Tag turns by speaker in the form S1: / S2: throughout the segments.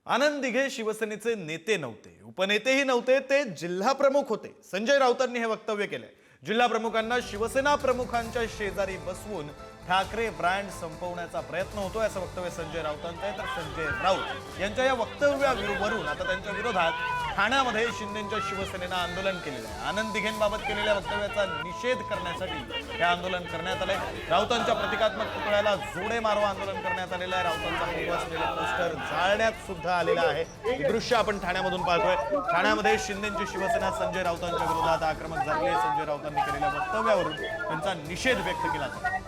S1: आनंद दिघे शिवसेनेचे नेते नव्हते, उपनेतेही नव्हते, ते जिल्हा प्रमुख होते। संजय राऊतांनी हे वक्तव्य केले। जिल्हा प्रमुखांना शिवसेना प्रमुखांच्या शेजारी बसवून ठाकरे ब्रँड संपवण्याचा प्रयत्न होतोय असं वक्तव्य संजय राऊतांचं आहे। तर संजय राऊत यांच्या या वक्तव्यावरून आता त्यांच्या विरोधात ठाण्यामध्ये शिंदेच्या शिवसेनेनं आंदोलन केलेलं आहे। आनंद दिघेंबाबत केलेल्या वक्तव्याचा निषेध करण्यासाठी हे आंदोलन करण्यात आलंय। राऊतांच्या प्रतिकात्मक पुतळ्याला जोडे मारो आंदोलन करण्यात आलेलं आहे। राऊतांचा फोटो असलेले पोस्टर जाळण्यात सुद्धा आलेलं आहे। हे दृश्य आपण ठाण्यामधून पाहतोय। ठाण्यामध्ये शिंदेची शिवसेना संजय राऊतांच्या विरोधात आक्रमक झाली आहे। संजय राऊतांनी केलेल्या वक्तव्यावरून त्यांचा निषेध व्यक्त केला जातो।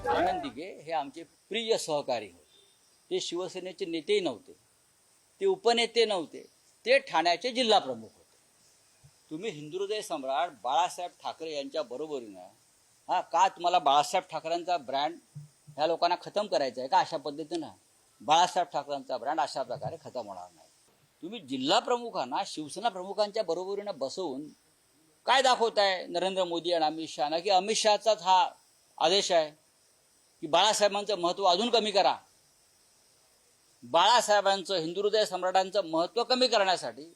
S2: आनंद दिघे हे आमचे प्रिय सहकारी होते। ते शिवसेनेचे नेतेही नव्हते, ते उपनेते नव्हते, ते ठाण्याचे जिल्हा प्रमुख होते। तुम्ही हिंदुहृदय सम्राट बाळासाहेब ठाकरे यांच्या बरोबरीनं का तुम्हाला बाळासाहेब ठाकरेंचा ब्रँड ह्या लोकांना खतम करायचा आहे का? अशा पद्धतीनं बाळासाहेब ठाकरेंचा ब्रँड अशा प्रकारे खतम होणार नाही। तुम्ही जिल्हा प्रमुखांना शिवसेना प्रमुखांच्या बरोबरीनं बसवून काय दाखवताय नरेंद्र मोदी आणि अमित शहाना, की अमित शहाचाच हा आदेश आहे की बाळासाहेबांचं महत्त्व अजून कमी करा। बाळासाहेबांचं हिंदुहृदय सम्राटांचं महत्त्व कमी करण्यासाठी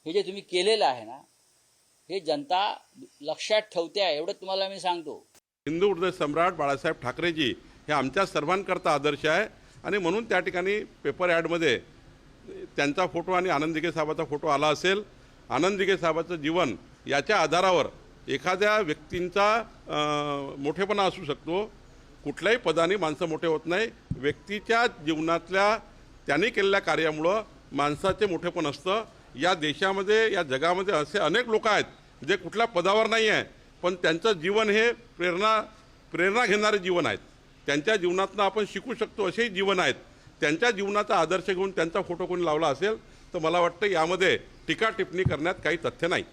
S2: हे जे तुम्ही केलेलं आहे ना, हे जनता लक्षात ठेवते आहे, एवढं तुम्हाला मी सांगतो।
S3: हिंदू हृदय सम्राट बाळासाहेब ठाकरेजी हे आमच्या सर्वांकरता आदर्श आहे आणि म्हणून त्या ठिकाणी पेपर ॲडमध्ये त्यांचा फोटो आणि आनंद दिघे साहेबाचा फोटो आला असेल। आनंद दिघे साहेबाचं जीवन याच्या आधारावर एखाद्या व्यक्तींचा मोठेपणा असू शकतो। कुठल्याही पदाने माणसं मोठे होत नाही, व्यक्तीच्या जीवनातल्या त्यांनी केलेल्या कार्यामुळं माणसाचे मोठेपण असतं। या देशामध्ये या जगामध्ये असे अनेक लोक आहेत जे कुठल्या पदावर नाही आहे, पण त्यांचं जीवन हे प्रेरणा घेणारे जीवन आहेत। त्यांच्या जीवनातनं आपण शिकू शकतो असेही जीवन आहेत। त्यांच्या जीवनाचा आदर्श घेऊन त्यांचा फोटो कोणी लावला असेल तर मला वाटतं यामध्ये टीका टिप्पणी करण्यात काही तथ्य नाही।